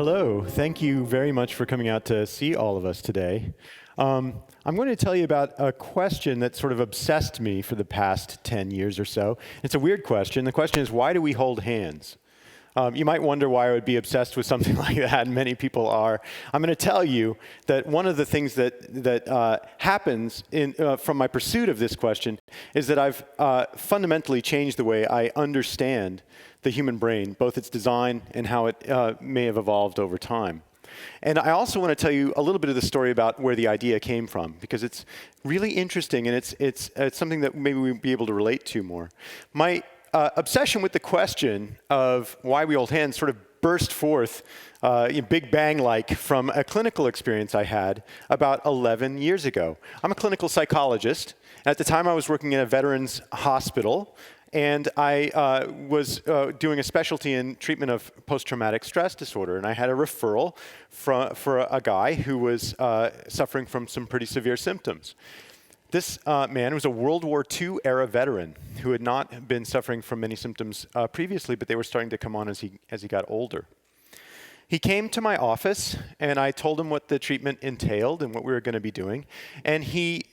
Hello. Thank you very much for coming out to see all of us today. I'm going to tell you about a question that sort of obsessed me for the past 10 years or so. It's a weird question. The question is, why do we hold hands? You might wonder why I would be obsessed with something like that, and many people are. I'm going to tell you that one of the things that happens from my pursuit of this question is that I've fundamentally changed the way I understand the human brain, both its design and how it may have evolved over time. And I also want to tell you a little bit of the story about where the idea came from, because it's really interesting, and it's something that maybe we'll be able to relate to more. My obsession with the question of why we hold hands sort of burst forth Big Bang-like from a clinical experience I had about 11 years ago. I'm a clinical psychologist. At the time, I was working in a veterans hospital, and I was doing a specialty in treatment of post-traumatic stress disorder. And I had a referral for a guy who was suffering from some pretty severe symptoms. This man was a World War II era veteran who had not been suffering from many symptoms previously, but they were starting to come on as he got older. He came to my office, and I told him what the treatment entailed and what we were going to be doing. And he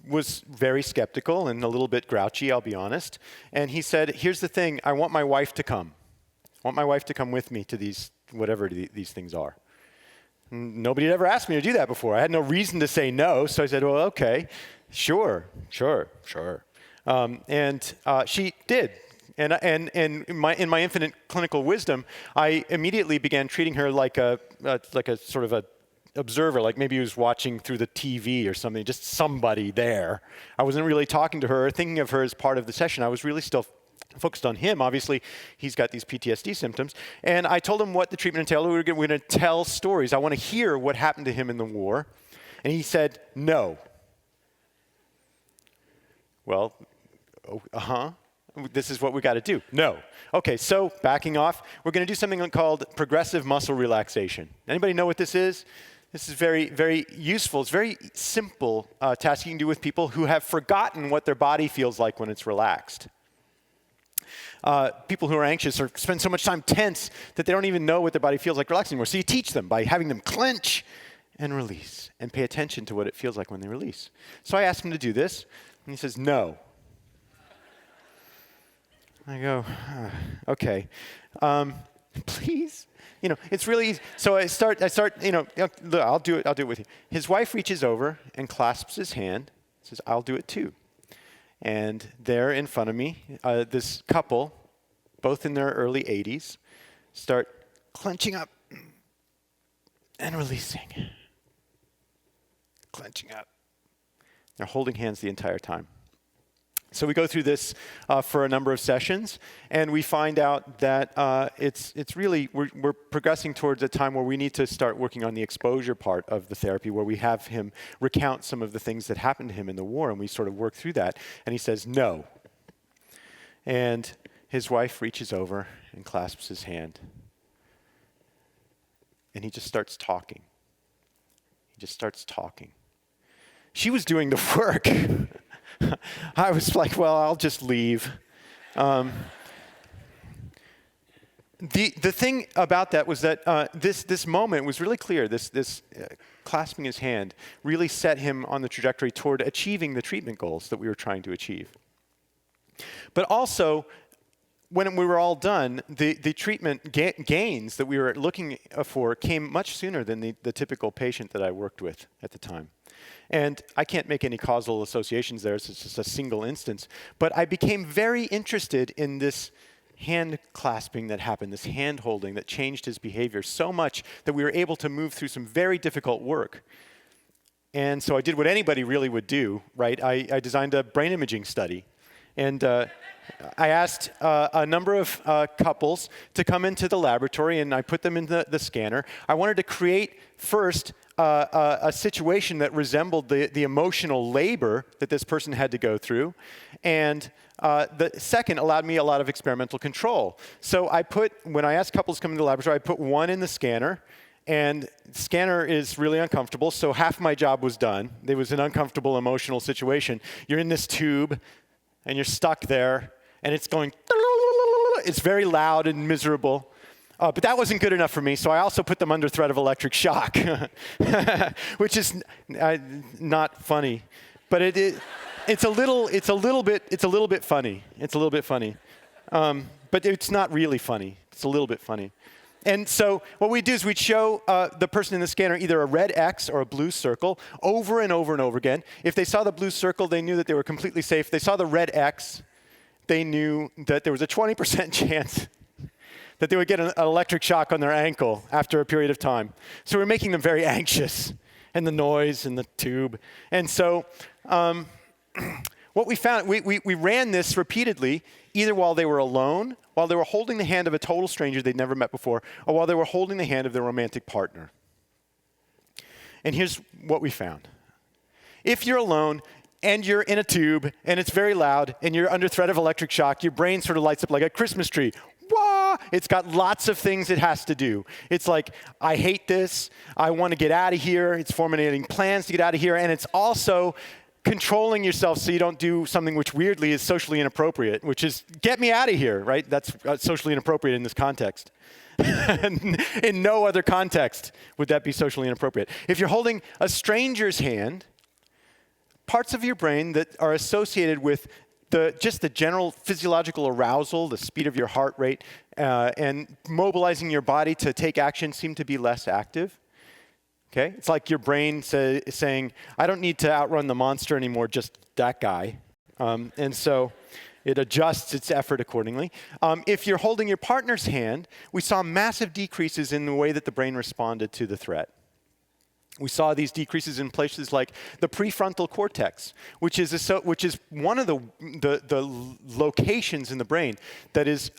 was very skeptical and a little bit grouchy, I'll be honest. And he said, here's the thing, I want my wife to come. I want my wife to come with me to these, whatever these things are. Nobody had ever asked me to do that before. I had no reason to say no, so I said, well, okay, sure. And she did. And in my infinite clinical wisdom, I immediately began treating her like a sort of a observer, like maybe he was watching through the TV or something, just somebody there. I wasn't really talking to her or thinking of her as part of the session. I was really still focused on him. Obviously, he's got these PTSD symptoms. And I told him what the treatment entailed. We were going to tell stories. I want to hear what happened to him in the war. And he said, no. Well, this is what we got to do. No. Okay, so backing off, we're going to do something called progressive muscle relaxation. Anybody know what this is? This is very, very useful. It's a very simple task you can do with people who have forgotten what their body feels like when it's relaxed. People who are anxious or spend so much time tense that they don't even know what their body feels like relaxing anymore. So you teach them by having them clench and release and pay attention to what it feels like when they release. So I asked him to do this, and he says, no. I go, okay, please. It's really easy. So I start, I'll do it with you. His wife reaches over and clasps his hand, says, I'll do it too. And there in front of me, this couple, both in their early 80s, start clenching up and releasing. Clenching up. They're holding hands the entire time. So we go through this for a number of sessions, and we find out that it's really, we're progressing towards a time where we need to start working on the exposure part of the therapy, where we have him recount some of the things that happened to him in the war, and we sort of work through that. And he says, no. And his wife reaches over and clasps his hand. And he just starts talking. She was doing the work. I was like, well, I'll just leave. The thing about that was that this moment was really clear. This clasping his hand really set him on the trajectory toward achieving the treatment goals that we were trying to achieve. But also, when we were all done, the treatment gains that we were looking for came much sooner than the typical patient that I worked with at the time. And I can't make any causal associations there. It's just a single instance. But I became very interested in this hand clasping that happened, this hand holding that changed his behavior so much that we were able to move through some very difficult work. And so I did what anybody really would do, right? I designed a brain imaging study. And I asked a number of couples to come into the laboratory, and I put them in the scanner. I wanted to create first a situation that resembled the emotional labor that this person had to go through. And the second allowed me a lot of experimental control. So when I asked couples to come into the laboratory, I put one in the scanner. And the scanner is really uncomfortable, so half my job was done. It was an uncomfortable emotional situation. You're in this tube, and you're stuck there, and it's going, it's very loud and miserable. But that wasn't good enough for me, so I also put them under threat of electric shock, which is not funny, but it's a little bit funny. It's a little bit funny, but it's not really funny. It's a little bit funny. And so what we do is we'd show the person in the scanner either a red X or a blue circle over and over and over again. If they saw the blue circle, they knew that they were completely safe. If they saw the red X, they knew that there was a 20% chance that they would get an electric shock on their ankle after a period of time. So we're making them very anxious, and the noise and the tube. And so what we found, we ran this repeatedly, either while they were alone, while they were holding the hand of a total stranger they'd never met before, or while they were holding the hand of their romantic partner. And here's what we found. If you're alone and you're in a tube and it's very loud and you're under threat of electric shock, your brain sort of lights up like a Christmas tree. Wah! It's got lots of things it has to do. It's like, I hate this, I want to get out of here, it's formulating plans to get out of here, and it's also controlling yourself so you don't do something which weirdly is socially inappropriate, which is, get me out of here, right? That's socially inappropriate in this context. In no other context would that be socially inappropriate. If you're holding a stranger's hand, parts of your brain that are associated with just the general physiological arousal, the speed of your heart rate, and mobilizing your body to take action seem to be less active. Okay? It's like your brain saying, I don't need to outrun the monster anymore, just that guy. And so it adjusts its effort accordingly. If you're holding your partner's hand, we saw massive decreases in the way that the brain responded to the threat. We saw these decreases in places like the prefrontal cortex, which is one of the locations in the brain that is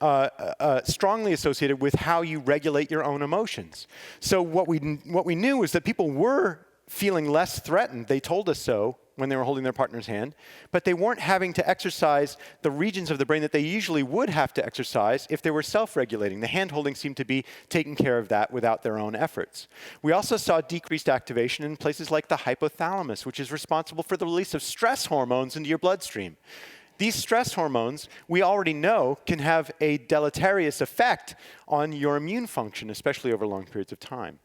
strongly associated with how you regulate your own emotions. So what we knew was that people were feeling less threatened. They told us so when they were holding their partner's hand, but they weren't having to exercise the regions of the brain that they usually would have to exercise if they were self-regulating. The hand-holding seemed to be taking care of that without their own efforts. We also saw decreased activation in places like the hypothalamus, which is responsible for the release of stress hormones into your bloodstream. These stress hormones, we already know, can have a deleterious effect on your immune function, especially over long periods of time.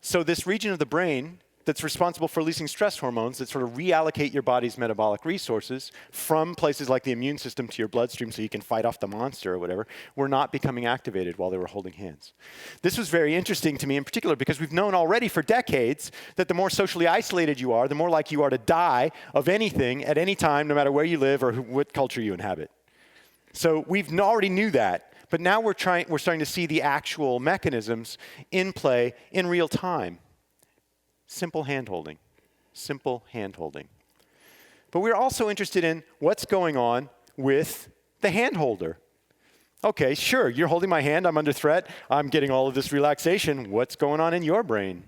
So this region of the brain that's responsible for releasing stress hormones that sort of reallocate your body's metabolic resources from places like the immune system to your bloodstream so you can fight off the monster or whatever, were not becoming activated while they were holding hands. This was very interesting to me in particular because we've known already for decades that the more socially isolated you are, the more likely you are to die of anything at any time, no matter where you live or what culture you inhabit. So we've already knew that, but now we're starting to see the actual mechanisms in play in real time. Simple hand-holding. Simple hand-holding. But we're also interested in what's going on with the hand-holder. Okay, sure, you're holding my hand, I'm under threat, I'm getting all of this relaxation. What's going on in your brain?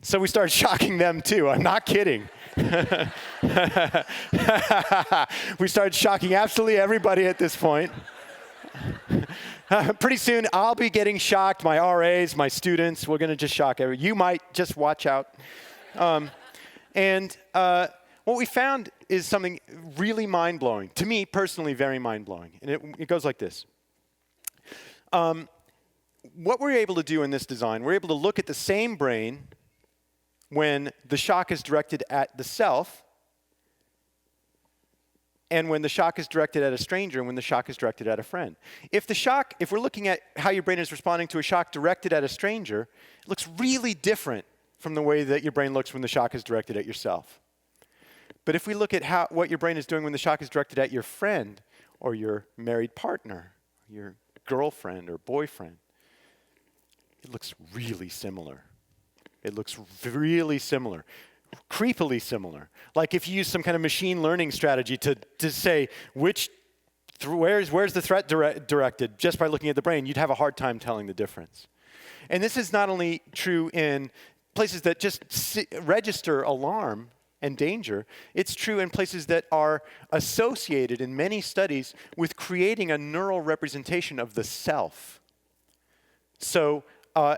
So we started shocking them too. I'm not kidding. We started shocking absolutely everybody at this point. Pretty soon, I'll be getting shocked. My RAs, my students, we're going to just shock everyone. You might just watch out. And what we found is something really mind-blowing. To me, personally, very mind-blowing. And it goes like this. What we're able to do in this design, we're able to look at the same brain when the shock is directed at the self, and when the shock is directed at a stranger, and when the shock is directed at a friend. If we're looking at how your brain is responding to a shock directed at a stranger, it looks really different from the way that your brain looks when the shock is directed at yourself. But if we look at what your brain is doing when the shock is directed at your friend, or your married partner, your girlfriend or boyfriend, it looks really similar. It looks really similar. Creepily similar. Like if you use some kind of machine learning strategy to say where's the threat directed just by looking at the brain, you'd have a hard time telling the difference. And this is not only true in places that just register alarm and danger, it's true in places that are associated in many studies with creating a neural representation of the self. So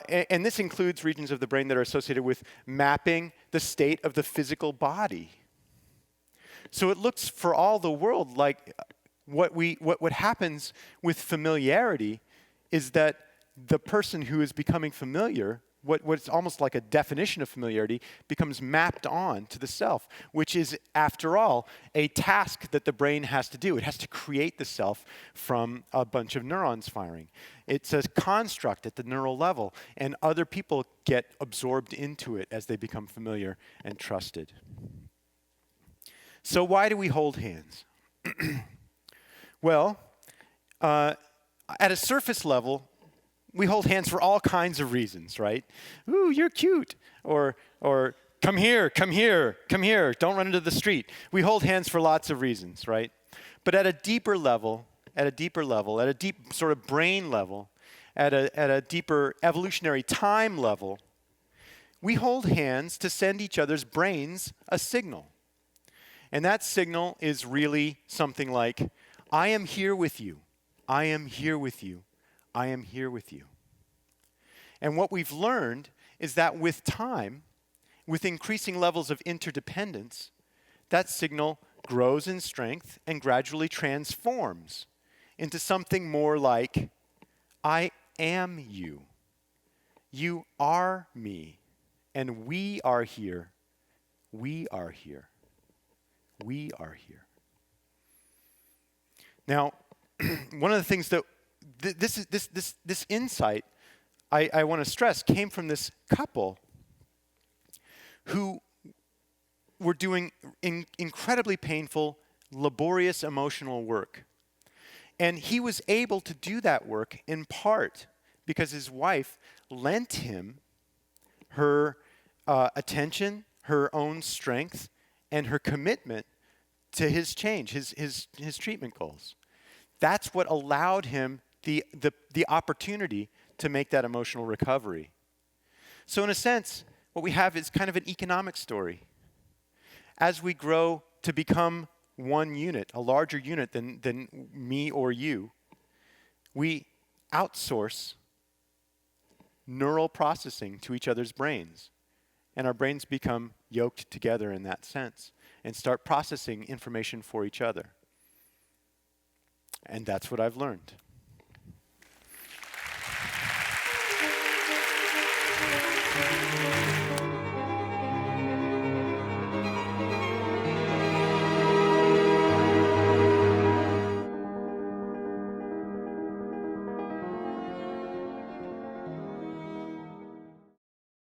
and this includes regions of the brain that are associated with mapping the state of the physical body. So it looks for all the world like what happens with familiarity is that the person who is becoming familiar, what's almost like a definition of familiarity, becomes mapped on to the self, which is, after all, a task that the brain has to do. It has to create the self from a bunch of neurons firing. It's a construct at the neural level, and other people get absorbed into it as they become familiar and trusted. So why do we hold hands? Well, at a surface level, we hold hands for all kinds of reasons, right? Ooh, you're cute. Or come here, come here, come here. Don't run into the street. We hold hands for lots of reasons, right? But at a deeper level, at a deep sort of brain level, at a deeper evolutionary time level, we hold hands to send each other's brains a signal. And that signal is really something like, I am here with you. I am here with you. I am here with you. And what we've learned is that with time, with increasing levels of interdependence, that signal grows in strength and gradually transforms into something more like, I am you. You are me. And we are here. We are here. We are here. Now, one of the things that this insight I want to stress came from this couple who were doing incredibly painful, laborious emotional work. And he was able to do that work in part because his wife lent him her attention, her own strength, and her commitment to his change, his treatment goals. That's what allowed him the opportunity to make that emotional recovery. So in a sense, what we have is kind of an economic story. As we grow to become one unit, a larger unit than me or you, we outsource neural processing to each other's brains. And our brains become yoked together in that sense and start processing information for each other. And that's what I've learned.